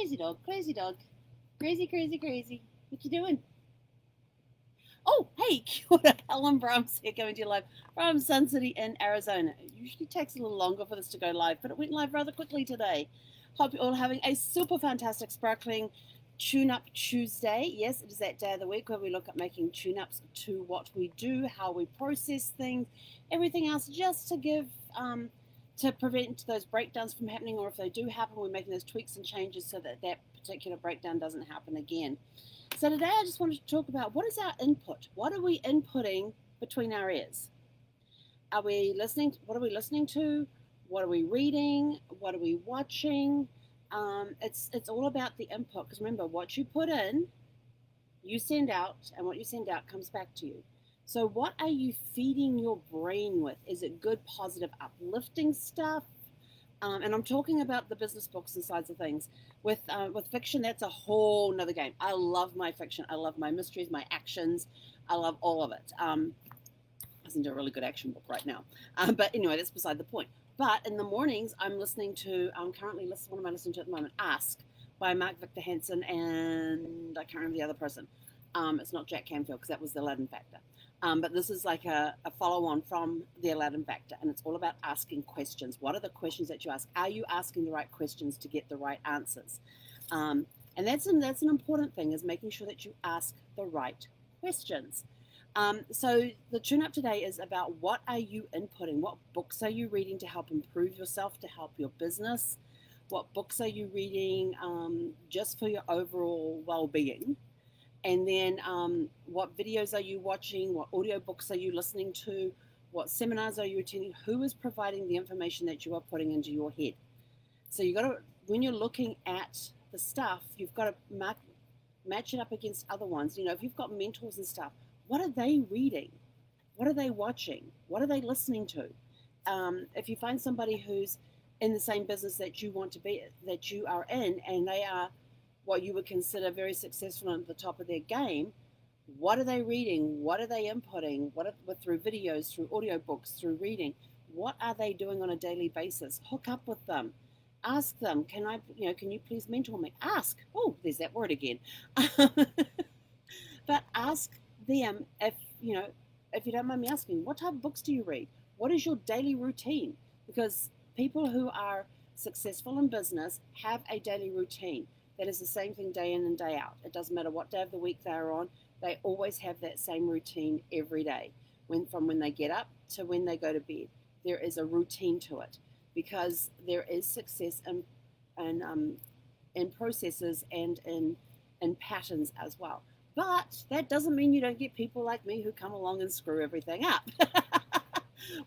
Crazy dog, crazy dog. Crazy, crazy, crazy. What you doing? Oh, hey, kia ora, Helen Brahms here coming to you live from Sun City in Arizona. It usually takes a little longer for this to go live, but it went live rather quickly today. Hope you're all having a super fantastic, sparkling tune-up Tuesday. Yes, it is that day of the week where we look at making tune-ups to what we do, how we process things, everything else, just to give to prevent those breakdowns from happening, or if they do happen, we're making those tweaks and changes so that that particular breakdown doesn't happen again. So today I just wanted to talk about what is our input? What are we inputting between our ears? Are we listening? What are we listening to? What are we reading? What are we watching? It's all about the input, because remember, what you put in, you send out, and what you send out comes back to you. So what are you feeding your brain with? Is it good, positive, uplifting stuff? And I'm talking about the business books and sides of things. With fiction, that's a whole nother game. I love my fiction. I love my mysteries, my actions. I love all of it. I listen to a really good action book right now. But anyway, that's beside the point. But in the mornings, I'm listening to, what am I listening to at the moment? Ask by Mark Victor Hansen, and I can't remember the other person. It's not Jack Canfield, because that was the Aladdin Factor. But this is like a follow-on from the Aladdin Factor, and it's all about asking questions. What are the questions that you ask? Are you asking the right questions to get the right answers? And that's an important thing, is making sure that you ask the right questions. So the tune-up today is about what are you inputting? What books are you reading to help improve yourself, to help your business? What books are you reading just for your overall well-being? And then what videos are you watching? What audiobooks are you listening to? What seminars are you attending? Who is providing the information that you are putting into your head? So you got to, when you're looking at the stuff, you've got to match it up against other ones. You know, if you've got mentors and stuff, what are they reading? What are they watching? What are they listening to? If you find somebody who's in the same business that you want to be, that you are in, and they are what you would consider very successful and at the top of their game, what are they reading? What are they inputting? Through videos, through audiobooks, through reading? What are they doing on a daily basis? Hook up with them. Ask them, can you please mentor me? Ask. Oh, there's that word again. But ask them, if you don't mind me asking, what type of books do you read? What is your daily routine? Because people who are successful in business have a daily routine that is the same thing day in and day out. It doesn't matter what day of the week they're on, they always have that same routine every day. From when they get up to when they go to bed, there is a routine to it, because there is success in processes and in patterns as well. But that doesn't mean you don't get people like me who come along and screw everything up.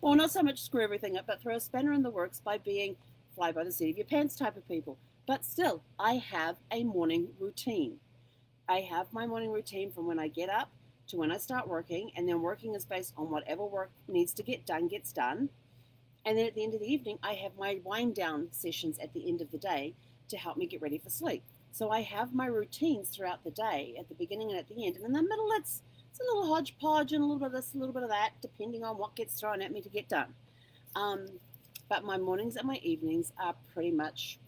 Well, not so much screw everything up, but throw a spanner in the works by being fly by the seat of your pants type of people. But still, I have a morning routine. I have my morning routine from when I get up to when I start working, and then working is based on whatever work needs to get done, gets done. And then at the end of the evening, I have my wind down sessions at the end of the day to help me get ready for sleep. So I have my routines throughout the day, at the beginning and at the end. And in the middle, it's a little hodgepodge and a little bit of this, a little bit of that, depending on what gets thrown at me to get done. But my mornings and my evenings are pretty much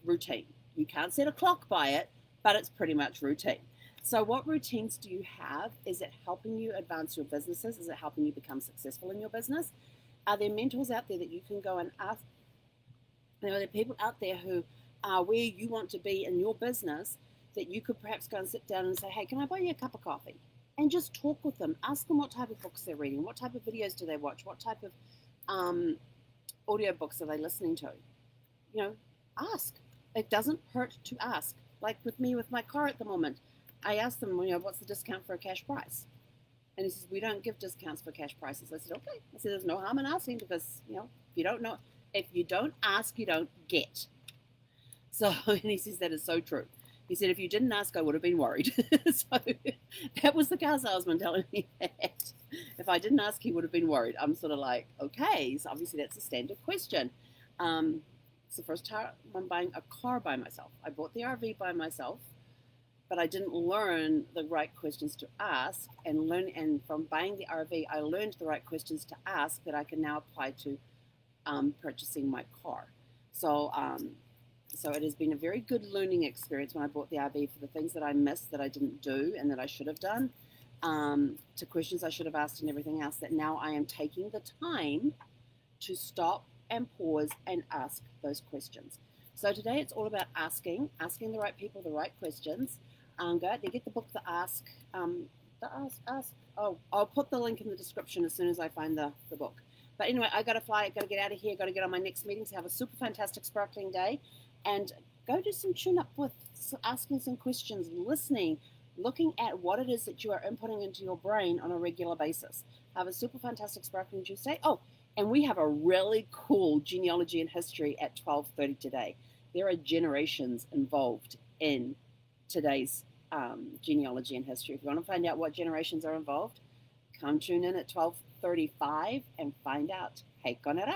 routine. You can't set a clock by it, but it's pretty much routine. So what routines do you have? Is it helping you advance your businesses? Is it helping you become successful in your business? Are there mentors out there that you can go and ask? Are there people out there who are where you want to be in your business, that you could perhaps go and sit down and say, hey, can I buy you a cup of coffee? And just talk with them. Ask them what type of books they're reading. What type of videos do they watch? What type of audiobooks are they listening to? Ask. It doesn't hurt to ask. Like with me with my car at the moment, I asked them, what's the discount for a cash price? And he says, we don't give discounts for cash prices. I said, okay. I said, there's no harm in asking, because, if you don't know, if you don't ask, you don't get. So, and he says, that is so true. He said, if you didn't ask, I would have been worried. So that was the car salesman telling me that. If I didn't ask, he would have been worried. I'm sort of like, okay, so obviously that's a standard question. It's the first time I'm buying a car by myself. I bought the RV by myself, but I didn't learn the right questions to ask, and from buying the RV, I learned the right questions to ask that I can now apply to purchasing my car. So So it has been a very good learning experience when I bought the RV for the things that I missed, that I didn't do, and that I should have done, to questions I should have asked and everything else, that now I am taking the time to stop and pause and ask those questions. So today it's all about asking the right people the right questions. Go out there, get the book, Ask. Oh, I'll put the link in the description as soon as I find the book. But anyway, I got to fly, got to get out of here, got to get on my next meeting. So have a super fantastic, sparkling day, and go do some tune up with asking some questions, listening, looking at what it is that you are inputting into your brain on a regular basis. Have a super fantastic, sparkling Tuesday. Oh, and we have a really cool genealogy and history at 12:30 today. There are generations involved in today's genealogy and history. If you want to find out what generations are involved, come tune in at 12:35 and find out. Hey, konera.